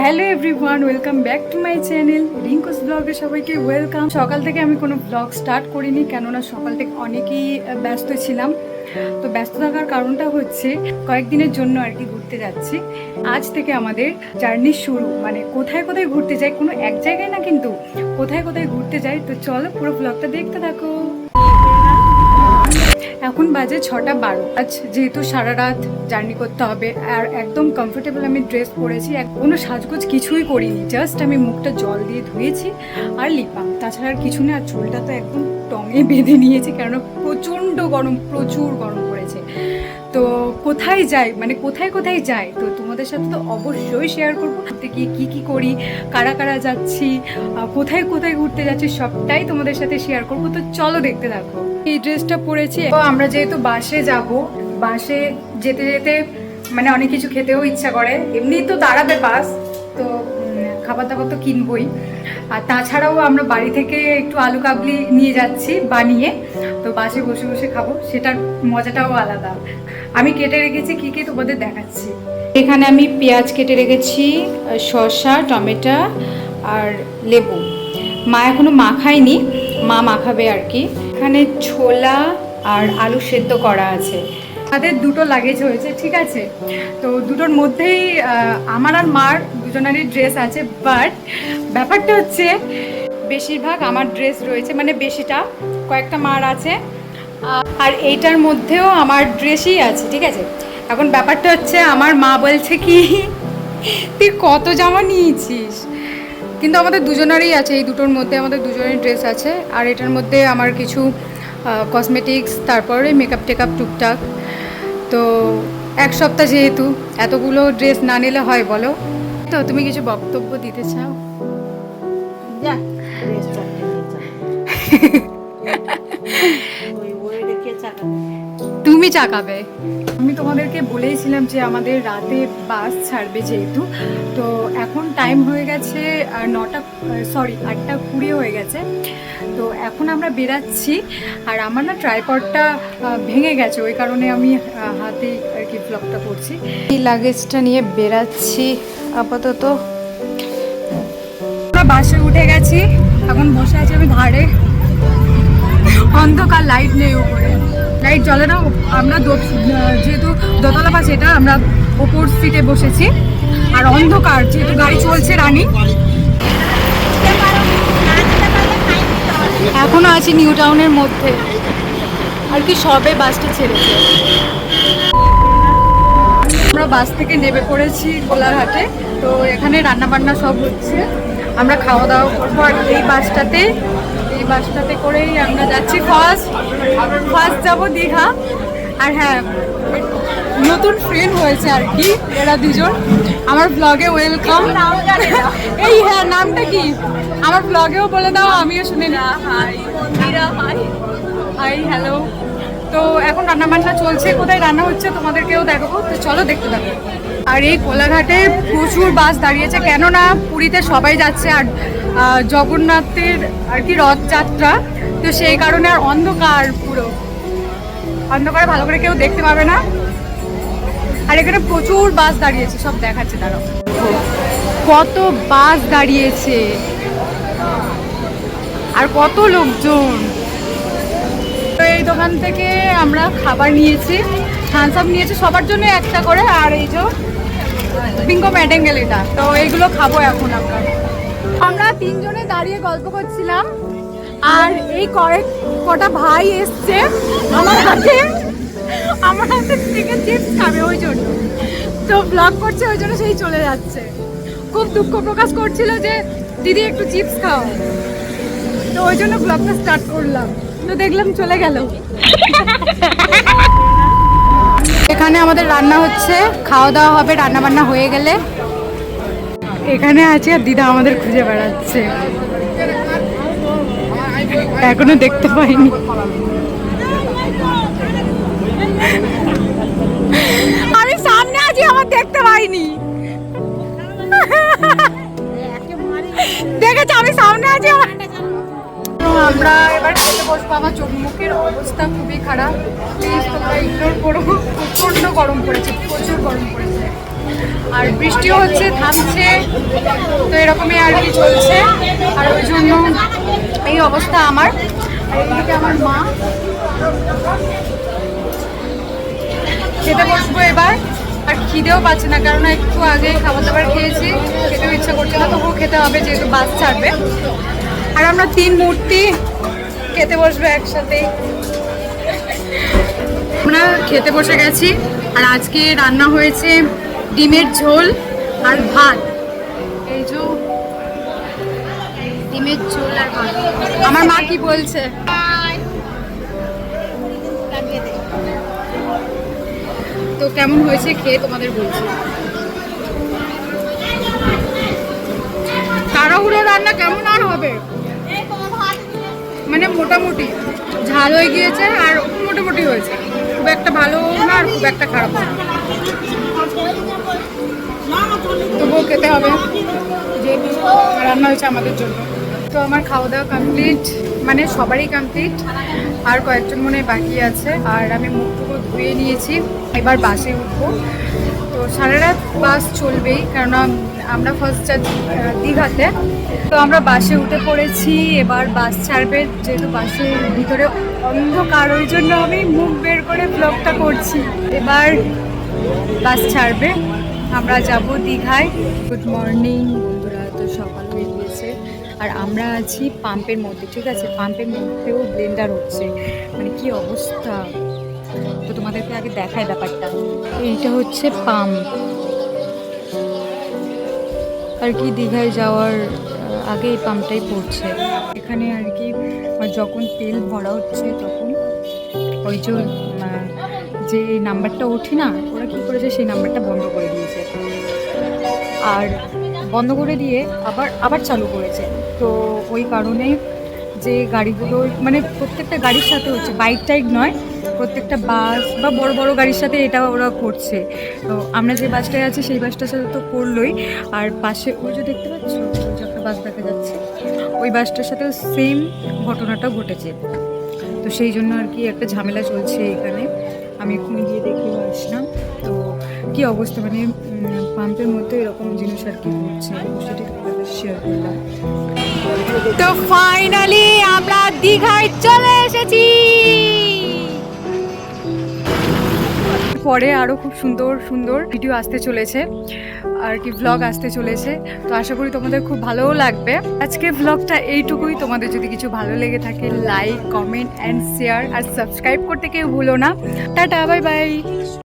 Hello everyone, welcome back to my channel Rinku's ব্লগে সবাইকে welcome. সকাল থেকে আমি কোনো ব্লগ স্টার্ট করিনি, কেননা সকাল থেকে অনেকেই ব্যস্ত ছিলাম। তো ব্যস্ত থাকার কারণটা হচ্ছে কয়েকদিনের জন্য আর কি ঘুরতে যাচ্ছি। আজ থেকে আমাদের জার্নি শুরু, মানে কোথায় কোথায় ঘুরতে যাই, কোনো এক জায়গায় না কিন্তু কোথায় কোথায় ঘুরতে যাই। তো চলো পুরো ব্লগটা দেখতে থাকো। এখন বাজে 6:12। আজ যেহেতু সারা রাত জার্নি করতে হবে আর একদম কমফোর্টেবল আমি ড্রেস পরেছি, কোনো সাজগোজ কিছুই করিনি, জাস্ট আমি মুখটা জল দিয়ে ধুয়েছি আর লিপাম, তাছাড়া আর কিছু না। আর চুলটা তো একদম টঙে বেঁধে নিয়েছি, কেননা প্রচণ্ড গরম, প্রচুর গরম পড়েছে। তো কোথায় যাই, মানে কোথায় কোথায় যাই, তো তোমাদের সাথে তো অবশ্যই শেয়ার করবো। গিয়ে কী করি, কারা কারা যাচ্ছি, কোথায় কোথায় ঘুরতে যাচ্ছি, সবটাই তোমাদের সাথে শেয়ার করবো। তো চলো দেখতে থাকো। এই ড্রেসটা পরেছি, তো আমরা যেহেতু বাসে যাব, বাসে যেতে যেতে মানে অনেক কিছু খেতেও ইচ্ছা করে। এমনি তো দাঁড়াবে বাস, তো খাবার দাবার তো কিনবই। আর তাছাড়াও আমরা বাড়ি থেকে একটু আলু কাবলি নিয়ে যাচ্ছি বানিয়ে, তো বাসে বসে বসে খাবো, সেটার মজাটাও আলাদা। আমি কেটে রেখেছি কী কী তোমাদের দেখাচ্ছি। এখানে আমি পেঁয়াজ কেটে রেখেছি, শসা, টমেটো আর লেবু। মা এখনো মাখায়নি, মা মাখাবে আর কি। এখানে ছোলা আর আলু সেদ্ধ করা আছে। তাদের দুটো লাগেজ হয়েছে, ঠিক আছে। তো দুটোর মধ্যেই আমার আর মার দুজনেরই ড্রেস আছে, বাট ব্যাপারটা হচ্ছে বেশিরভাগ আমার ড্রেস রয়েছে, মানে বেশিটা, কয়েকটা মার আছে, আর এইটার মধ্যেও আমার ড্রেসই আছে, ঠিক আছে। এখন ব্যাপারটা হচ্ছে আমার মা বলছে কি, তুই কত জামা নিয়েছিস, কিন্তু আমাদের দুজনেরই আছে, এই দুটোর মধ্যে আমাদের দুজনেরই ড্রেস আছে। আর এটার মধ্যে আমার কিছু কসমেটিক্স, তারপরে মেকআপ টেকআপ টুকটাক। তো এক সপ্তাহ যেহেতু, এতগুলো ড্রেস না নিলে হয় বলো। তো তুমি কিছু বক্তব্য দিতে চাও? তুমি চাকাবে। আমি তোমাদেরকে বলেইছিলাম যে আমাদের রাতে বাস ছাড়বে যেহেতু, তো এখন টাইম হয়ে গেছে 8:20 হয়ে গেছে। তো এখন আমরা বেরাচ্ছি, আর আমার না ট্রাইপডটা ভেঙে গেছে, ওই কারণে আমি হাতে আর কি ব্লগটা করছি। এই লাগেজটা নিয়ে বেরাচ্ছি আপাতত। আমরা বাসে উঠে গেছি, এখন বসে আছি আমি ধারে, অন্ধকার, লাইট নেই উপরে, লাইট জ্বলে না। আমরা যেহেতু দোতলা বাস, এটা আমরা ওপর সিটে বসেছি, আর অন্ধকার যেহেতু গাড়ি চলছে রানিং। এখনো আছি নিউ টাউনের মধ্যে আর কি, সবে বাসটা ছেড়েছে। আমরা বাস থেকে নেমে পড়েছি কোলাঘাটে। তো এখানে রান্না বান্না সব হচ্ছে, আমরা খাওয়া দাওয়া করবো। আর এই বাসটাতে করেই আমরা যাচ্ছি, ফার্স্ট যাবো দীঘা। আর হ্যাঁ, নতুন ফ্রেন্ড হয়েছে আর কি, এরা দুজন আমার ব্লগে ওয়েলকাম। এই হ্যাঁ, নামটা কি আমার ব্লগেও বলে দাও, আমিও শুনে না। Hi, hello. তো এখন রান্না বান্না চলছে, কোথায় রান্না হচ্ছে তোমাদেরকেও দেখাবো, তো চলো দেখতে থাকো। আর এই কোলাঘাটে প্রচুর বাস দাঁড়িয়েছে, কেননা পুরীতে সবাই যাচ্ছে, আর জগন্নাথের আর কি রথযাত্রা, তো সেই কারণে। আর অন্ধকার, পুরো অন্ধকারে ভালো করে কেউ দেখতে পাবে না। আর এখানে প্রচুর বাস দাঁড়িয়েছে, সব দেখাচ্ছে, দাঁড়াও কত বাস দাঁড়িয়েছে আর কত লোকজন। তো এই দোকান থেকে আমরা খাবার নিয়েছি, থামস আপ নিয়েছি সবার জন্য একটা করে, আর এই যে বিঙ্গো ম্যাডেঙ্গেল, এটা তো এইগুলো খাবো এখন। আমরা তিনজনে দাঁড়িয়ে গল্প করছিলাম, আর এই কটা ভাই এসছে আমার হাতে থেকে চিপস খাবে, ওই জন্য তো ব্লগ করছে, ওই জন্য সেই চলে যাচ্ছে। খুব দুঃখ প্রকাশ করছিল যে দিদি একটু চিপস খাও, তো ওই জন্য ব্লগটা স্টার্ট করলাম, তো দেখলাম চলে গেল। এখানে আমাদের রান্না হচ্ছে, খাওয়া দাওয়া হবে রান্না বান্না হয়ে গেলে। এখানে আছে আর দিদা আমাদের খুঁজে বেড়াচ্ছে, এখনো দেখতে পাইনি। আমি সামনে আছি, আমার দেখতে পাইনি, দেখেছি আমি সামনে আছি। আমরা এবার খেতে বসবো, আমার চোখ মুখের অবস্থা খুবই খারাপ, প্লিজ তোমরা ইগনোর করো। প্রচণ্ড গরম পড়েছে, প্রচুর গরম পড়েছে। আর বৃষ্টিও হচ্ছে, থামছে, তো এরকমই আর কি চলছে। আর ওই জন্য এই অবস্থা আমার। আর এইদিকে আমার মা। খেতে বসবো এবার। আর খিদেও পাচ্ছে না, কারণ একটু আগে খাবার দাবার খেয়েছি, খেতেও ইচ্ছা করছে না, তবুও খেতে হবে যেহেতু বাস ছাড়বে। আর আমরা 3 মূর্তি খেতে বসবো একসাথে। আমরা খেতে বসে গেছি। আর আজকে রান্না হয়েছে ডিমের ঝোল আর ভাত। এই যে ডিমের ঝোল আর ভাত। আমার মা কি বলছে? তো কেমন হয়েছে খেয়ে তোমাদের বলছি। তাড়াহুড়ো রান্না কেমন আর হবে, মানে মোটামুটি ঝাল হয়ে গিয়েছে আর মোটামুটি হয়েছে, খুব একটা ভালো না আর খুব একটা খারাপ না, তবুও খেতে হবে যেহেতু রান্না হয়েছে আমাদের জন্য। তো আমার খাওয়া দাওয়া কমপ্লিট, মানে সবারই কমপ্লিট, আর কয়েকজন মনে হয় বাকি আছে। আর আমি মুখটুকু ধুয়ে নিয়েছি, এবার বাসে উঠবো। তো সারা রাত বাস চলবেই, কারণ আমরা ফার্স্ট যাচ্ছি দীঘাতে। তো আমরা বাসে উঠে পড়েছি, এবার বাস ছাড়বে, যেহেতু বাসের ভিতরে অন্ধকার, ওই জন্য আমি মুখ বের করে ব্লগটা করছি। এবার বাস ছাড়বে, আমরা যাব দীঘায়। গুড মর্নিং বন্ধুরা, তো সকাল হয়ে গিয়েছে আর আমরা আছি পাম্পের মধ্যে, ঠিক আছে? পাম্পের মধ্যেও ব্লেন্ডার হচ্ছে, মানে কি অবস্থা। তো তোমাদেরকে আগে দেখায় ব্যাপারটা। এইটা হচ্ছে পাম্প আর কি, দীঘায় যাওয়ার আগে এই পাম্পটাই পড়ছে এখানে আর কি। যখন তেল ভরা হচ্ছে তখন ওই যে নাম্বারটা ওঠে না, ওরা কী করেছে সেই নাম্বারটা বন্ধ করে দিয়েছে, আর বন্ধ করে দিয়ে আবার চালু করেছে। তো ওই কারণে যে গাড়িগুলো, মানে প্রত্যেকটা গাড়ির সাথে হচ্ছে, বাইক টাইক নয়, প্রত্যেকটা বাস বা বড় বড় গাড়ির সাথে এটা ওরা করছে। তো আমরা যে বাসটায় আছি সেই বাসটার সাথে তো করলোই, আর পাশে ওই যে দেখতে পাচ্ছ ওই যে একটা বাস দেখা যাচ্ছে, ওই বাসটার সাথে সেম ঘটনাটা ঘটেছে। তো সেই জন্য আর কি একটা ঝামেলা চলছে এখানে। আমি এক্ষুনি গিয়ে দেখেও আসলাম। তো কী অবস্থা, মানে পাম্পের মধ্যে এরকম জিনিস আর কি হচ্ছে, সেটা শেয়ার করলাম। তো ফাইনালি আমরা দীঘায় চলে এসেছি। পরে আরও খুব সুন্দর সুন্দর ভিডিও আসতে চলেছে আর কি, ব্লগ আসতে চলেছে। তো আশা করি তোমাদের খুব ভালোও লাগবে। আজকে ব্লগটা এইটুকুই। তোমাদের যদি কিছু ভালো লেগে থাকে, লাইক, কমেন্ট অ্যান্ড শেয়ার আর সাবস্ক্রাইব করতে কেউ ভুলো না। টাটা, বাই বাই।